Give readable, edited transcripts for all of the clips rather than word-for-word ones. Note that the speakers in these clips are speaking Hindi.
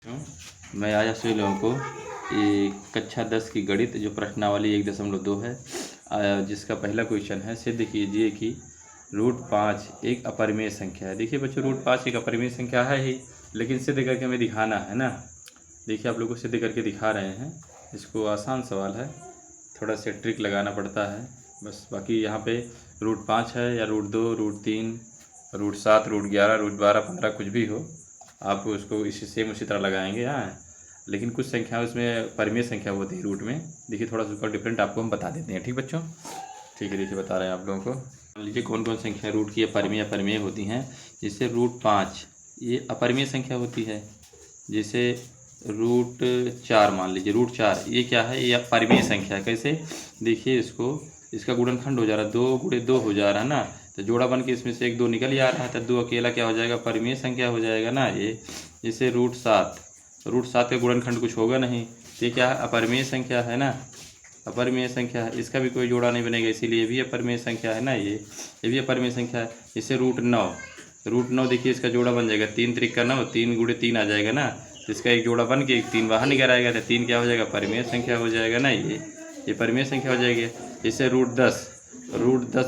मैं आज आप सभी लोगों को ये कक्षा 10 की गणित जो प्रश्नावली 1.2 है, जिसका पहला क्वेश्चन है, सिद्ध कीजिए कि √5 एक अपरिमेय संख्या है। देखिए बच्चों, √5 एक अपरिमेय संख्या है ही, लेकिन सिद्ध करके हमें दिखाना है ना। देखिए आप लोग को सिद्ध करके दिखा रहे हैं। इसको आसान सवाल है, थोड़ा सा ट्रिक लगाना पड़ता है बस। बाकी यहाँ पे √5 है या √2, √3, √7, √11, √12, 15 कुछ भी हो, आप उसको उसी तरह लगाएंगे। हाँ, लेकिन कुछ संख्या उसमें परिमेय संख्या होती है रूट में। देखिए थोड़ा सा उसका डिफरेंट आपको हम बता देते हैं। ठीक बच्चों, ठीक है, देखिए बता रहे हैं आप लोगों को। मान लीजिए कौन कौन संख्या रूट की अपरिमेय होती हैं। जैसे √5 ये अपरिमेय संख्या होती है। जैसे √4 मान लीजिए, √4 ये क्या है, ये अपरिमेय संख्या है। कैसे, देखिए इसका गुणनखंड हो जा रहा है, 2 × 2 हो जा रहा है ना, तो जोड़ा बन के इसमें से 1 2 निकल ही आ रहा है, तो 2 अकेला क्या हो जाएगा, परिमेय संख्या हो जाएगा ना ये। जैसे √7 का गुणनखंड कुछ होगा नहीं, तो ये क्या है, अपरिमेय संख्या है ना, अपरिमेय संख्या है। इसका भी कोई जोड़ा नहीं बनेगा, इसीलिए भी अपरिमेय संख्या है ना ये भी अपरिमेय संख्या है। जैसे √9 देखिए इसका जोड़ा बन जाएगा, 3 × 3 = 9, 3 × 3 आ जाएगा ना, तो इसका एक जोड़ा बन के एक 3 बाहर निकल आएगा, तो 3 क्या हो जाएगा, परिमेय संख्या हो जाएगा ना ये परिमेय संख्या हो जाएगी। जैसे √10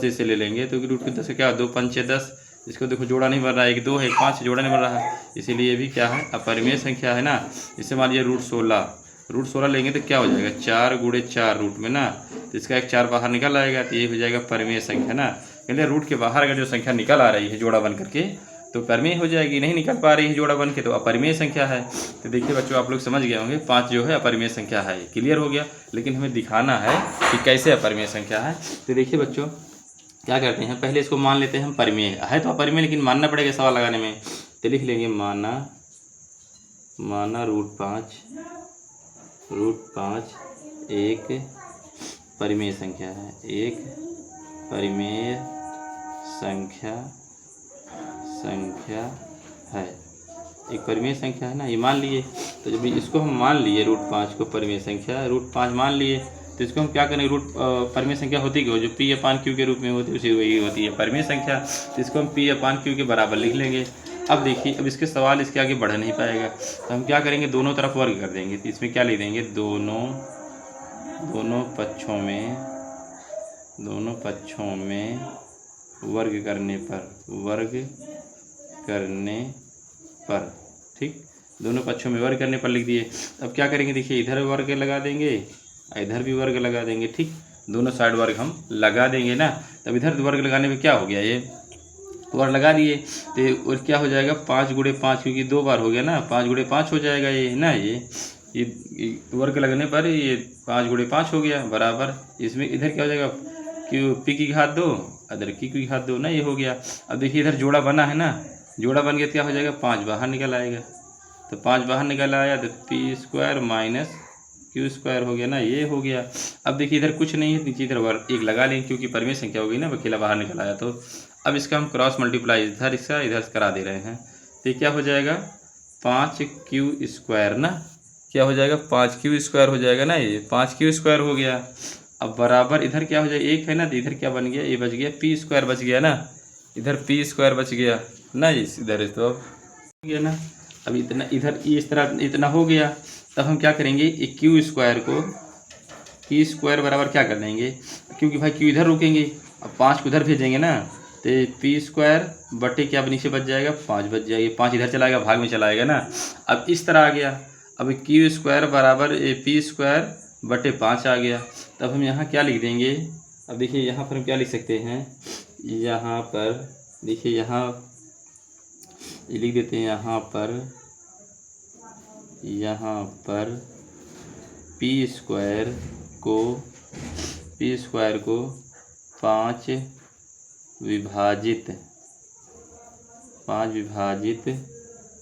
जैसे ले लेंगे तो √10 का क्या, 2 × 5 = 10, इसको देखो जोड़ा नहीं बन रहा है, 1 2 है, 1 5 जोड़ा नहीं बन रहा है, इसीलिए ये भी क्या है, अपरिमेय संख्या है ना। जैसे मान लीजिए √16 लेंगे तो क्या हो जाएगा, 4 × 4 रूट में ना, तो इसका एक 4 बाहर निकल आएगा, तो ये हो जाएगा परिमेय संख्या ना। कहते रूट के बाहर अगर जो संख्या निकल आ रही है जोड़ा बन करके, तो परिमेय हो जाएगी। नहीं निकल पा रही है जोड़ा बन के, तो अपरिमेय संख्या है। तो देखिए बच्चों, आप लोग समझ गए होंगे, 5 जो है अपरिमेय संख्या है, क्लियर हो गया। लेकिन हमें दिखाना है कि कैसे अपरिमेय संख्या है। तो देखिए बच्चों, क्या करते हैं, पहले इसको मान लेते हैं हम परिमेय है, तो अपरिमेय लेकिन मानना पड़ेगा सवाल लगाने में। तो लिख लेंगे माना √5 एक परिमेय संख्या है, एक परिमेय संख्या है, एक परिमेय संख्या है ना, ये मान लिए। तो जब इसको हम मान लिए √5 को परिमेय संख्या, √5 मान लिए, तो इसको हम क्या करेंगे, परिमेय संख्या होती क्यों, जो P/Q के रूप में होती है उसी वही होती है परिमेय संख्या। तो इसको हम P/Q के बराबर लिख लेंगे। अब देखिए, अब इसके सवाल इसके आगे बढ़ नहीं पाएगा, तो हम क्या करेंगे, दोनों तरफ वर्ग कर देंगे। तो इसमें क्या लिख देंगे, दोनों पक्षों में वर्ग करने पर ठीक, दोनों पक्षों में वर्ग करने पर लिख दिए। अब क्या करेंगे, देखिए इधर वर्ग लगा देंगे, इधर भी वर्ग लगा देंगे। ठीक, दोनों साइड वर्ग हम लगा देंगे ना। तब इधर वर्ग लगाने में क्या हो गया, ये वर्ग लगा दिए, तो और क्या हो जाएगा, 5 × 5, क्योंकि 2 बार हो गया ना, 5 × 5 हो जाएगा ये ना। ये वर्ग लगने पर ये 5 × 5 हो गया बराबर। इसमें इधर क्या हो जाएगा, P की घात 2, इधर Q की घात 2 ना, ये हो गया। अब देखिए इधर जोड़ा बना है ना, जोड़ा बन गया, क्या हो जाएगा, 5 बाहर निकल आएगा। तो 5 बाहर निकल आया, तो P² - Q² हो गया ना, ये हो गया। अब देखिए इधर कुछ नहीं है, नीचे इधर वर्ग 1 लगा लेंगे, क्योंकि परिमेय संख्या हो गई ना, अकेला बाहर निकल आया। तो अब इसका हम क्रॉस मल्टीप्लाई इधर करा दे रहे हैं, तो ये क्या हो जाएगा, 5Q² ना, क्या हो जाएगा, 5Q² हो जाएगा ना, ये 5Q² हो गया। अब बराबर इधर क्या हो जाएगा, 1 है ना, तो इधर क्या बन गया, ये बच गया, P² बच गया ना, इधर P² बच गया ना, इधर तो हो गया ना। अब इतना इधर इस तरह इतना हो गया। तब हम क्या करेंगे, Q² बराबर क्या कर देंगे, क्योंकि भाई Q इधर रुकेंगे, अब 5 को उधर भेजेंगे ना, तो P² बटे क्या नीचे बच जाएगा, 5 बच जाएगी, 5 इधर चला गया, भाग में चला आएगा ना। अब इस तरह आ गया, अब Q² बराबर P² बटे 5 आ गया। तब हम यहाँ क्या लिख देंगे, अब देखिए यहाँ पर हम क्या लिख सकते हैं, यहाँ पर देखिए, यहाँ लिख देते हैं, यहाँ पर P² को 5 विभाजित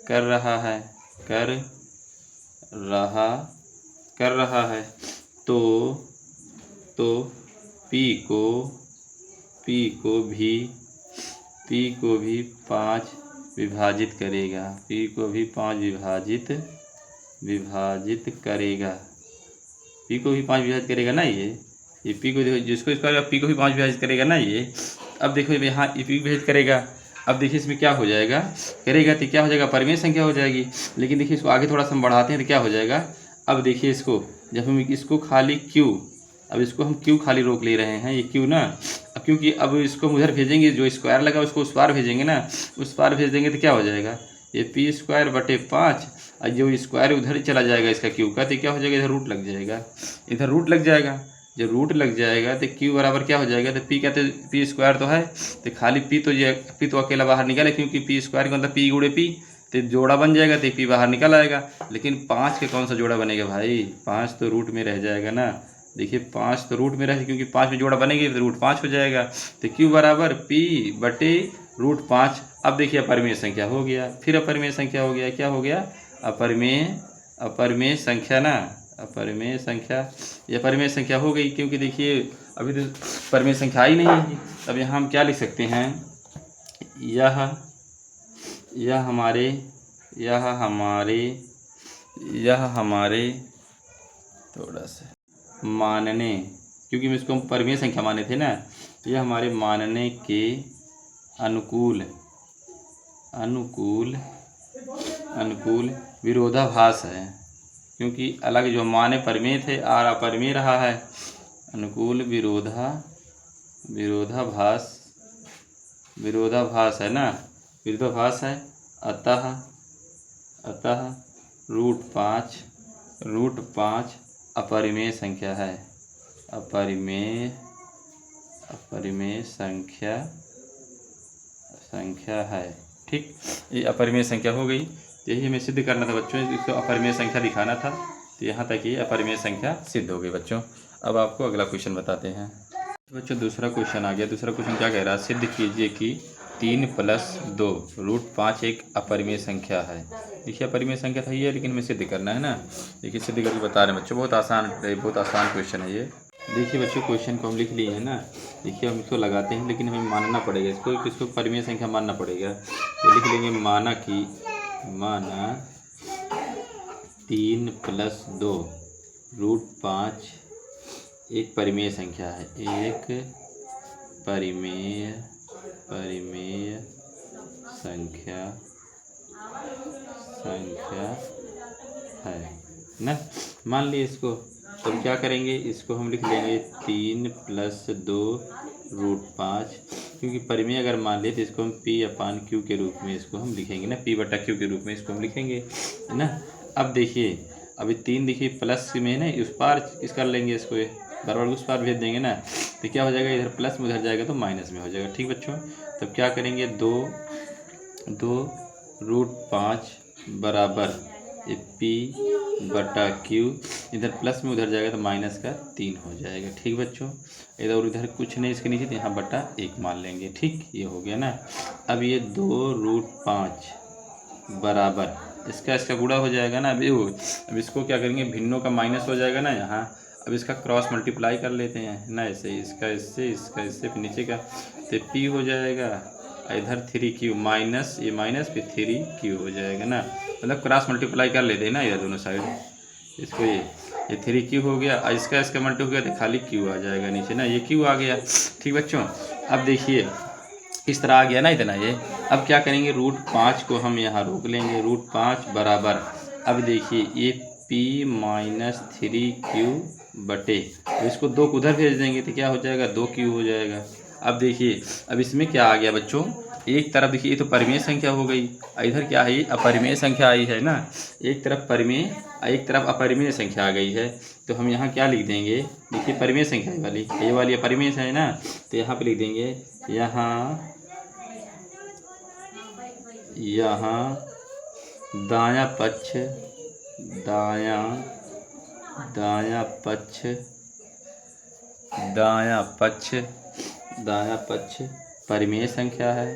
कर रहा है, तो P को भी 5 विभाजित करेगा, P को भी 5 विभाजित करेगा ना, ये P को देखो, जिसको इसका P को भी 5 विभाजित करेगा ना ये। अब देखो यहाँ P विभाजित करेगा, अब देखिए इसमें क्या हो जाएगा, करेगा तो क्या हो जाएगा, अपरिमेय संख्या हो जाएगी। लेकिन देखिए इसको आगे थोड़ा सा हम बढ़ाते हैं तो क्या हो जाएगा, अब देखिए इसको जब हम इसको खाली क्यू, अब इसको हम क्यू खाली रोक ले रहे हैं, ये क्यू ना, अब क्योंकि अब इसको हम उधर भेजेंगे, जो स्क्वायर लगा उसको उस पार भेजेंगे ना, उस पार भेज देंगे तो क्या हो जाएगा, ये पी स्क्वायर बटे 5, और जो स्क्वायर उधर ही चला जाएगा इसका क्यू का, तो क्या हो जाएगा, इधर रूट लग जाएगा, इधर रूट लग जाएगा। जब रूट लग जाएगा तो क्यू बराबर क्या हो जाएगा, तो पी क्या, तो पी स्क्वायर तो है, तो खाली पी तो ये पी तो अकेला बाहर निकले, क्योंकि पी स्क्वायर का मतलब पी गुणे पी, तो जोड़ा बन जाएगा, तो पी बाहर निकल आएगा। लेकिन 5 के कौन सा जोड़ा बनेगा भाई, 5 तो रूट में रह जाएगा ना। देखिए 5 तो रूट में रहे, क्योंकि 5 में जोड़ा बनेगी तो रूट 5 हो जाएगा। तो क्यू बराबर पी बटे रूट 5। अब देखिए अपरिमेय संख्या हो गया, फिर अपरिमेय संख्या हो गया, क्या हो गया, अपरिमेय संख्या ना, अपरिमेय संख्या, ये अपरिमेय संख्या हो गई, क्योंकि देखिए अभी तो परिमेय संख्या आई नहीं है। अब यहाँ हम क्या लिख सकते हैं, यह हमारे थोड़ा सा मानने, क्योंकि हम इसको परिमेय संख्या माने थे ना, यह हमारे मानने के अनुकूल विरोधाभास है, क्योंकि अलग जो माने परिमेय थे और अपरिमेय रहा है, अनुकूल विरोधाभास है ना, विरोधाभास है। अतः रूट पाँच अपरिमेय संख्या है, अपरिमेय संख्या है। ठीक, ये अपरिमेय संख्या हो गई। यही हमें सिद्ध करना था बच्चों, इसको अपरिमेय संख्या दिखाना था, तो यहाँ तक ये अपरिमेय संख्या सिद्ध हो गई बच्चों। अब आपको अगला क्वेश्चन बताते हैं बच्चों। दूसरा क्वेश्चन आ गया। दूसरा क्वेश्चन क्या कह रहा है, सिद्ध कीजिए कि 3 + 2 रूट 5 एक अपरिमेय संख्या है। देखिए अपरिमेय संख्या था ये, लेकिन हमें सिद्ध करना है ना। देखिए सिद्ध करके बता रहे हैं बच्चों, बहुत आसान क्वेश्चन है ये। देखिए बच्चों क्वेश्चन को हम लिख लिए हैं ना। देखिए हम इसको लगाते हैं, लेकिन हमें मानना पड़ेगा, इसको परिमेय संख्या मानना पड़ेगा। तो लिख लेंगे माना 3 + 2 रूट 5 एक परिमेय संख्या है, एक परिमेय संख्या है ना। मान लिए इसको, तब क्या करेंगे, इसको हम लिख लेंगे 3 + 2 रूट 5, क्योंकि परिमेय अगर मान ले तो इसको हम P/Q के रूप में इसको हम लिखेंगे ना, P/Q के रूप में इसको हम लिखेंगे, है ना। अब देखिए अभी 3 देखिए प्लस में ना, उस पार इस कर लेंगे, इसको बराबर उस पार भेज देंगे ना, तो क्या हो जाएगा, इधर प्लस में उधर जाएगा तो माइनस में हो जाएगा। ठीक बच्चों, तब क्या करेंगे, 2 रूट 5 बराबर ये P/Q, इधर प्लस में उधर जाएगा तो माइनस का 3 हो जाएगा। ठीक बच्चों, इधर और इधर कुछ नहीं इसके नीचे, तो यहाँ बटा 1 मान लेंगे। ठीक, ये हो गया ना। अब ये 2 रूट 5 बराबर इसका गुणा हो जाएगा ना। अब इसको क्या करेंगे, भिन्नों का माइनस हो जाएगा ना यहाँ। अब इसका क्रॉस मल्टीप्लाई कर लेते हैं ना, ऐसे इसका इससे फिर नीचे का, तो P हो जाएगा, इधर 3Q माइनस, ये माइनस फिर 3Q हो जाएगा ना। मतलब क्रॉस मल्टीप्लाई कर लेते हैं ना, ये दोनों साइड, इसको ये 3Q हो गया, इसका मल्टी हो गया तो खाली Q आ जाएगा नीचे ना, ये Q आ गया। ठीक बच्चों, अब देखिए इस तरह आ गया ना इतना ये। अब क्या करेंगे, रूट 5 को हम यहाँ रोक लेंगे, रूट 5 बराबर, अब देखिए ये P - 3Q बटे, तो इसको 2 को उधर भेज देंगे तो क्या हो जाएगा, 2Q हो जाएगा। अब देखिए अब इसमें क्या आ गया बच्चों, एक तरफ देखिए ये तो परिमेय संख्या हो गई, इधर क्या है, अपरिमेय संख्या आई है ना। एक तरफ परिमेय, एक तरफ अपरिमेय संख्या आ गई है, तो हम यहाँ क्या लिख देंगे, देखिए परिमेय संख्या वाली, ये वाली अपरिमेय है ना, तो यहाँ पे लिख देंगे, यहाँ दायां पक्ष परिमेय संख्या है,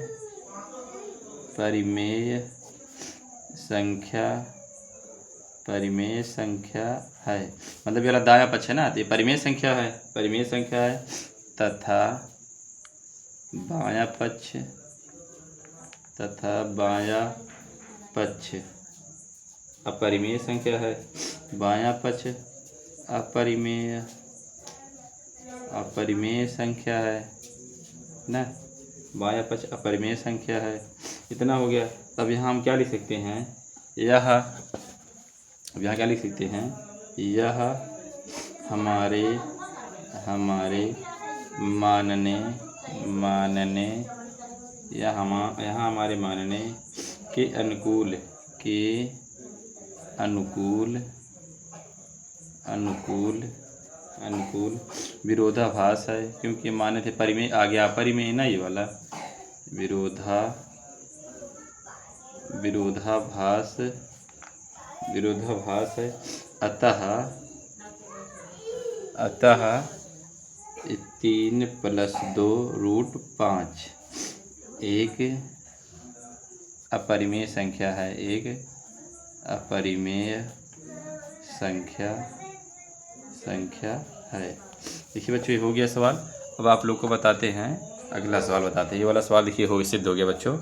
परिमेय संख्या है, मतलब ये वाला दायां पक्ष है ना, तो ये परिमेय संख्या है, तथा बायां पक्ष अपरिमेय संख्या है, बायां पक्ष अपरिमेय संख्या है ना। बायां पक्ष अपरिमेय संख्या है। इतना हो गया। अब यहाँ हम क्या लिख सकते हैं, यह, अब यहाँ क्या लिख सकते हैं, यह हमारे मानने यहाँ हमारे मानने के अनुकूल विरोधाभास है, क्योंकि माने थे परिमेय आ गया अपरिमेय ना, ये वाला विरोधाभास है। अतः 3 + 2 √5 एक अपरिमेय संख्या है, एक अपरिमेय संख्या है। देखिए बच्चों, ये हो गया सवाल। अब आप लोग को बताते हैं अगला सवाल बताते हैं। ये वाला सवाल देखिए हो सिद्ध हो गया बच्चों।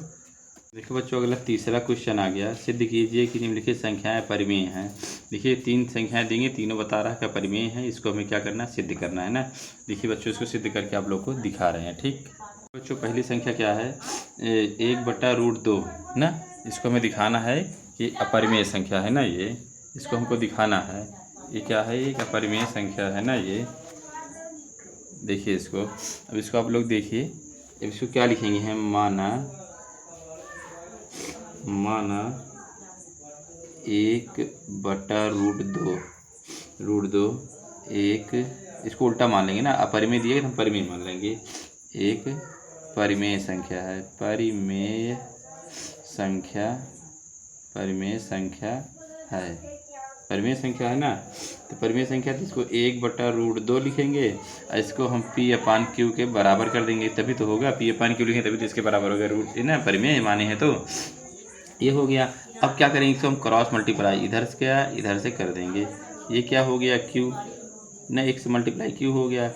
देखो बच्चों, अगला तीसरा क्वेश्चन आ गया। सिद्ध कीजिए कि निम्नलिखित संख्याएं परिमेय हैं। देखिए 3 संख्याएं देंगे, तीनों बता रहा है कि परिमेय है। इसको हमें क्या करना है, सिद्ध करना है ना। देखिए बच्चों, इसको सिद्ध करके आप लोग को दिखा रहे हैं। ठीक बच्चों, पहली संख्या क्या है, 1/√2 ना। इसको हमें दिखाना है कि अपरिमेय संख्या है ना, ये इसको हमको दिखाना है। ये क्या है, एक अपरिमेय संख्या है ना ये। देखिए इसको, अब इसको आप लोग देखिए, अब इसको क्या लिखेंगे हम, माना 1/√2 एक, इसको उल्टा मान लेंगे ना, अपरिमेय दिए तो हम परिमेय मान लेंगे। एक परिमेय संख्या है, परिमेय संख्या है ना। तो परिमेय संख्या, तो इसको 1/√2 लिखेंगे और इसको हम P/Q के बराबर कर देंगे, तभी तो होगा। P/Q लिखेंगे तभी तो इसके बराबर होगा, रूट है ना, परिमेय माने हैं। तो ये हो गया। अब क्या करेंगे, इसको हम क्रॉस मल्टीप्लाई इधर से कर देंगे। ये क्या हो गया, Q ना, 1 से मल्टीप्लाई Q हो गया।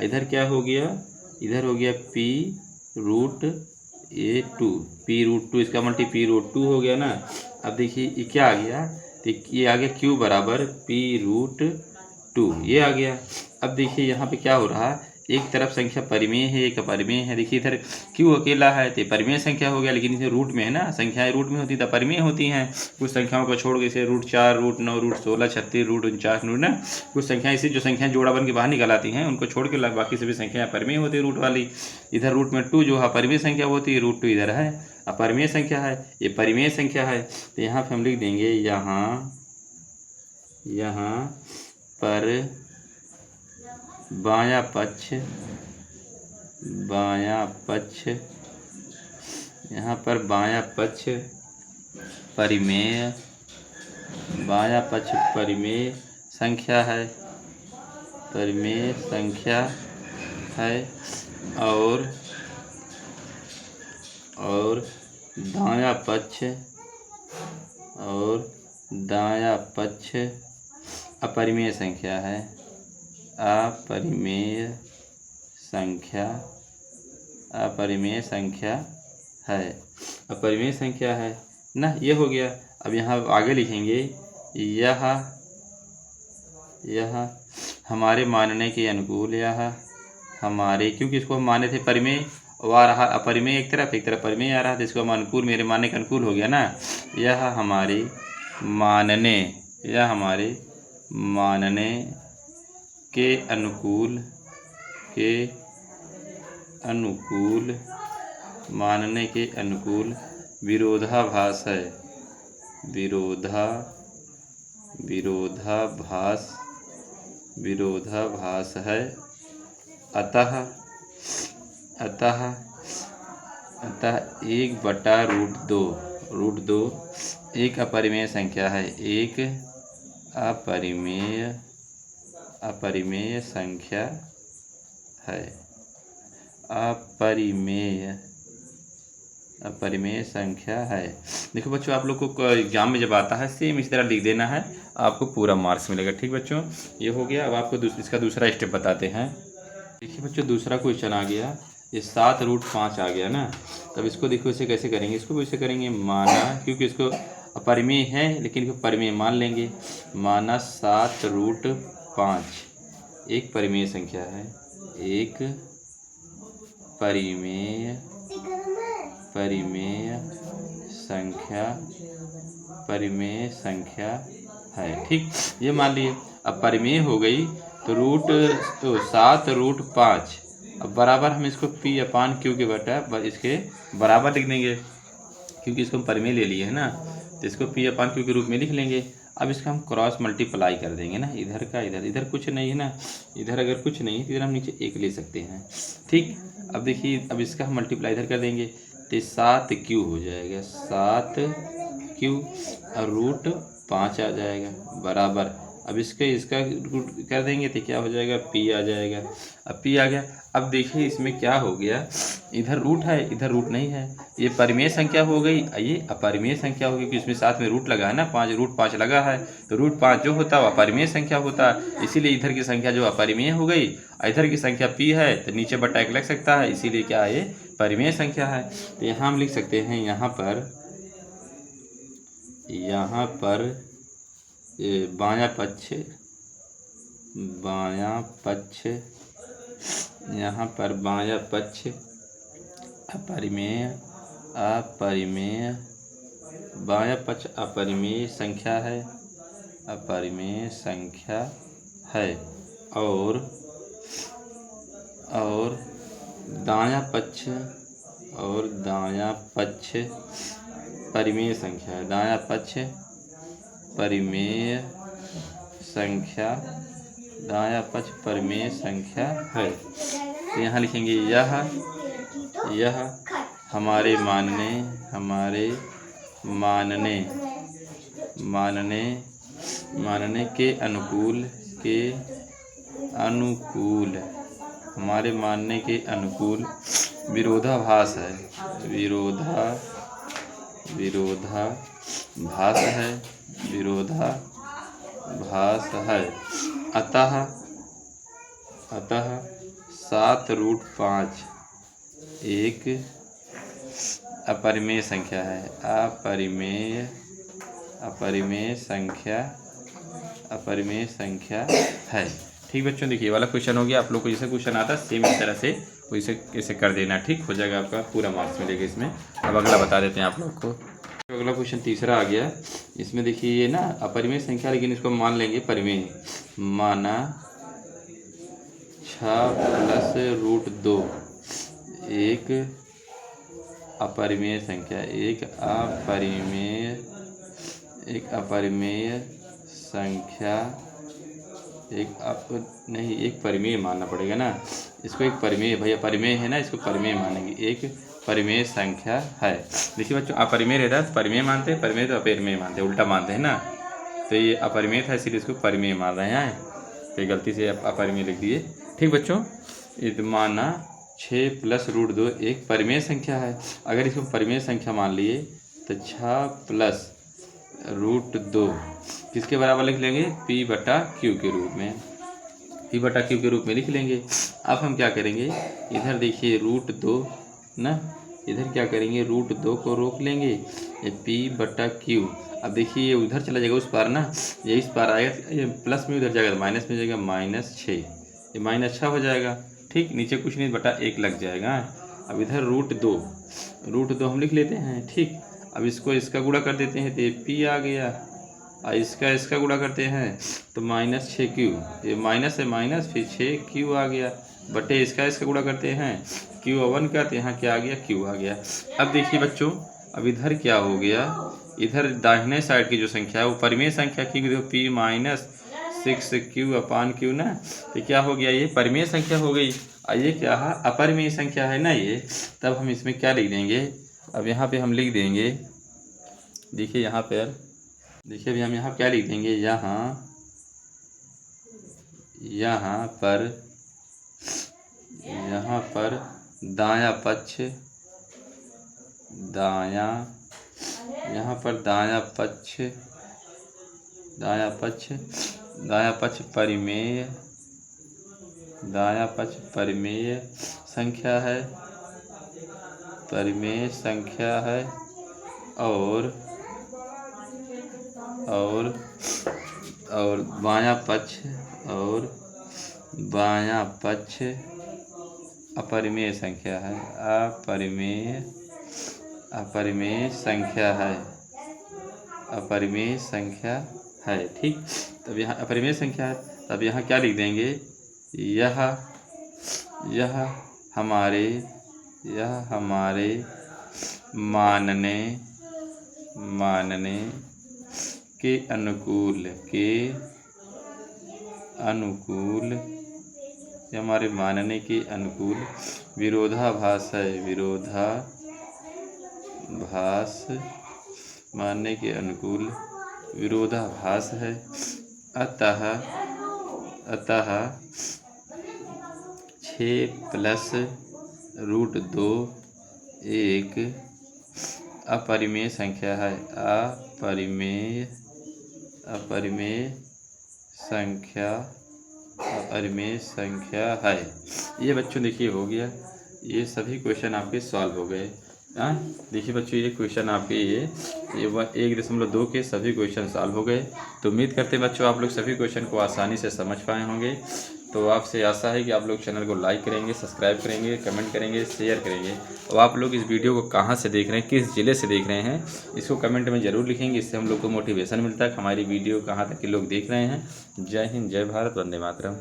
इधर क्या हो गया, इधर हो गया P√2, इसका मल्टी P√2 हो गया ना। अब देखिए ये क्या आ गया, तो ये आ गया Q बराबर P√2, ये आ गया। अब देखिए यहाँ पे क्या हो रहा है, एक तरफ संख्या परिमेय है, एक अपरिमेय है। देखिए इधर Q अकेला है तो परिमेय संख्या हो गया, लेकिन इसे रूट में है ना, संख्याएं रूट में होती तो परिमेय होती हैं। कुछ संख्याओं को छोड़ के, जैसे √4, √9, √16, 36, √49 ना, कुछ संख्याएं ऐसी जो संख्याएं जोड़ा बन के बाहर निकल आती हैं, उनको छोड़ के बाकी सभी संख्याएं परिमेय होती है रूट वाली। इधर रूट में 2 जो अपरिमेय संख्या होती है, √2 इधर है अपरिमेय संख्या है, ये परिमेय संख्या है। तो यहाँ पे हम लिख देंगे, यहाँ पर बायां पक्ष, यहाँ पर बायां पक्ष परिमेय संख्या है, और दायां पक्ष अपरिमेय संख्या है, अपरिमेय संख्या है ना। ये हो गया। अब यहाँ आगे लिखेंगे, यह हमारे मानने के अनुकूल, क्योंकि इसको हम माने थे परिमेय, और आ रहा अपरिमेय एक तरफ परिमेय आ रहा था, इसको हम अनुकूल, मेरे मानने के अनुकूल हो गया ना। यह हमारे मानने के अनुकूल विरोधाभास है। अतः 1/√2 एक अपरिमेय संख्या है, एक अपरिमेय संख्या है, अपरिमेय संख्या है। देखो बच्चों, आप लोग को एग्जाम में जब आता है सेम इस तरह लिख देना है, आपको पूरा मार्क्स मिलेगा। ठीक बच्चों, ये हो गया। अब आपको इसका दूसरा स्टेप बताते हैं। देखिए बच्चों, दूसरा क्वेश्चन आ गया, ये 7√5 आ गया ना। तब इसको देखो, इसे कैसे करेंगे, इसको भी इसे करेंगे माना, क्योंकि इसको अपरिमेय है लेकिन इसको परिमेय मान लेंगे। माना 7√5 एक परिमेय संख्या है, एक परिमेय परिमेय संख्या है। ठीक, ये मान लिए। अब परिमेय हो गई तो 7√5। अब बराबर हम इसको P अपान Q के बटा इसके बराबर लिख देंगे, क्योंकि इसको हम परिमेय ले लिए है ना, तो इसको P अपान Q के रूप में लिख लेंगे। अब इसका हम क्रॉस मल्टीप्लाई कर देंगे ना, इधर का इधर, इधर कुछ नहीं है ना, इधर अगर कुछ नहीं है तो इधर हम नीचे 1 ले सकते हैं। ठीक, अब देखिए, अब इसका हम मल्टीप्लाई इधर कर देंगे तो 7Q हो जाएगा, 7Q और √5 आ जाएगा बराबर। अब इसका रूट कर देंगे तो क्या हो जाएगा, P आ जाएगा। अब P आ गया। अब देखिए इसमें क्या हो गया, इधर रूट है, इधर रूट नहीं है, ये परिमेय संख्या हो गई, ये अपरिमेय संख्या होगी, क्योंकि इसमें साथ में रूट लगा है ना, 5√5 लगा है, तो √5 जो होता है वो अपरिमेय संख्या होता है, इसीलिए इधर की संख्या जो अपरिमेय हो गई, इधर की संख्या P है तो नीचे बटा 1 लग सकता है, इसीलिए क्या है, ये परिमेय संख्या है। तो यहाँ हम लिख सकते हैं, यहाँ पर बायां पक्ष, यहाँ पर बायां पक्ष अपरिमेय बायां पक्ष अपरिमेय संख्या है, और दायां पक्ष परिमेय संख्या है, दायां पक्ष परिमेय संख्या है। तो यहाँ लिखेंगे, यह हमारे मानने के अनुकूल विरोधाभास है। अतः 7√5 एक अपरिमेय संख्या है, अपरिमेय संख्या है। ठीक बच्चों, देखिए वाला क्वेश्चन हो गया। आप लोग को जैसे क्वेश्चन आता है सेम इस तरह से वैसे कैसे कर देना, ठीक हो जाएगा, आपका पूरा मार्क्स मिलेगा इसमें। अब अगला बता देते हैं आप लोग को। अगला क्वेश्चन तीसरा आ गया। इसमें देखिए ये ना अपरिमेय संख्या, लेकिन इसको मान लेंगे परिमेय। माना 6 + √2 एक अपरिमेय संख्या, एक परिमेय मानना पड़ेगा ना, इसको एक परिमेय, भैया परिमेय है ना, इसको परिमेय मानेंगे, एक परिमेय संख्या है। देखिए बच्चों, अपरिमेय रहता है तो परिमेय मानते हैं, परिमेय तो अपरिमेय मानते हैं, उल्टा मानते हैं ना, तो ये अपरिमेय था इसलिए इसको परिमेय मान रहे हैं, तो गलती से अपरिमेय लिख दिए। ठीक बच्चों, ये माना 6 + √2 एक परिमेय संख्या है। अगर इसको परिमेय संख्या मान लिए तो 6 + √2 किसके बराबर लिख लेंगे, P/Q के रूप में, P/Q के रूप में लिख लेंगे। अब हम क्या करेंगे, इधर देखिए √2 ना, इधर क्या करेंगे, √2 को रोक लेंगे, ये P/Q। अब देखिए ये उधर चला जाएगा उस पार ना, ये इस पार आएगा, ये प्लस में उधर जाएगा, माइनस में जाएगा, -6, ये -6 हो जाएगा। ठीक, नीचे कुछ नहीं, बटा 1 लग जाएगा। अब इधर √2 हम लिख लेते हैं। ठीक, अब इसको इसका गुणा कर देते हैं तो ये P आ गया, और इसका गुणा करते हैं तो -6Q, ये माइनस है माइनस, फिर 6Q आ गया, बटे इसका गुणा करते हैं Q1 का, तो यहाँ क्या आ गया, Q आ गया। अब देखिए बच्चों, अब इधर क्या हो गया, इधर दाहिने साइड की जो संख्या है वो परिमेय संख्या की, देखो P - 6Q/Q ना, तो क्या हो गया, ये परिमेय संख्या हो गई। और ये क्या है, अपरिमेय संख्या है ना ये। तब हम इसमें क्या लिख देंगे, अब यहाँ पे हम लिख देंगे, देखिए यहाँ पर, देखिए अभी हम यहाँ क्या लिख देंगे, यहाँ पर दायां पक्ष, परिमेय संख्या है, और बायां पक्ष अपरिमेय संख्या है, अपरिमेय अपरिमेय संख्या है, अपरिमेय संख्या है। ठीक, तब यहाँ अपरिमेय संख्या है, तब यहाँ क्या लिख देंगे, यह हमारे मानने के अनुकूल ये हमारे मानने के अनुकूल विरोधाभास है, विरोधाभास मानने के अनुकूल विरोधाभास है। अतः 6+√2 एक अपरिमेय संख्या है, अपरिमेय संख्या है। ये बच्चों देखिए हो गया, ये सभी क्वेश्चन आपके सॉल्व हो गए। हाँ देखिए बच्चों, ये क्वेश्चन आपके ये 1.2 के सभी क्वेश्चन सॉल्व हो गए। तो उम्मीद करते हैं बच्चों आप लोग सभी क्वेश्चन को आसानी से समझ पाए होंगे। तो आपसे आशा है कि आप लोग चैनल को लाइक करेंगे, सब्सक्राइब करेंगे, कमेंट करेंगे, शेयर करेंगे। और आप लोग इस वीडियो को कहाँ से देख रहे हैं, किस ज़िले से देख रहे हैं, इसको कमेंट में ज़रूर लिखेंगे। इससे हम लोग को मोटिवेशन मिलता है कि हमारी वीडियो कहाँ तक के लोग देख रहे हैं। जय हिंद, जय भारत, वंदे मातरम।